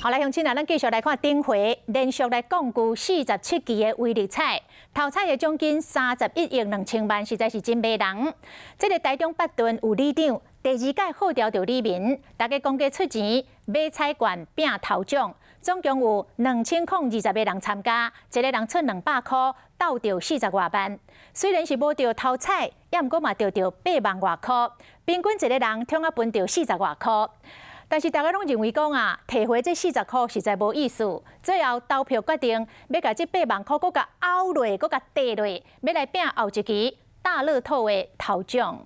好，来，乡亲啊，咱继续来看顶回连续来讲句47期的威力彩，头彩的奖金31亿2000万，实在是真迷人。这个台中北屯有里长，第2届号召着里民，大家公家出钱买彩券拼头奖，总共有2020个人参加，一个人出200块，斗着40外万。虽然是无着头彩，也毋过嘛得着8万外块，平均一个人统啊分着40外块。 但是大家拢认为讲啊，摕回这40块实在无意思。最后投票决定要甲这8万块，搁甲凹落，搁甲跌落，要来拼后一期大乐透的头奖。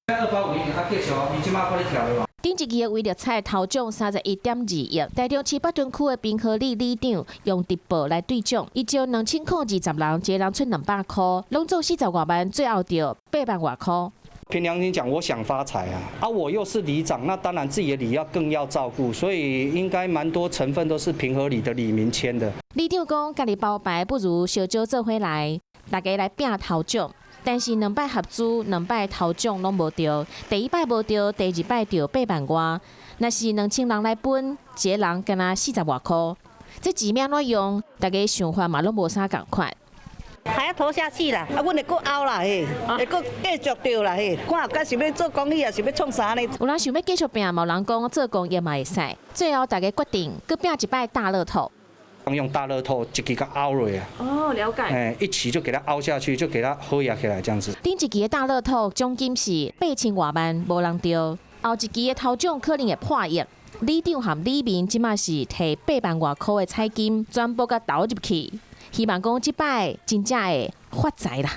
285已经较结束，伊即马搁咧跳的嘛。顶一期的威力彩头奖31.2亿，台中市北屯区的滨河里里长用直播来兑奖，伊招2020人，一个人出200块，拢做40外万，最后着8万外块。 凭良心讲，我想发财啊！我又是里长，那当然自己的里更要照顾，所以应该蛮多成分都是平和里的里民签的。里长讲，家己包牌不如小招做伙来，大家来拼头奖。但是2摆合资，2摆头奖拢无着，第1摆无着，第2摆着8万外。若是2000人来分，一个人敢若40外块。这钱要怎用？大家想法嘛拢无啥共款。 还要投下去啦，阮会搁凹啦嘿，会搁继续着啦嘿，看敢是要做公益啊，是要创啥呢？有人想要继续拼，有人讲做公益嘛会使。最后大家决定，搁拼1摆大乐透。用大乐透一期甲凹落啊。哦，了解。一期就给它凹下去，就给它好压起来这样子。顶一期的大乐透奖金是8000外万，无人中。后一期的头奖可能会破亿。里长和里民即马是摕8万外块的彩金，全部甲投入去。希望讲即摆真正会发财啦！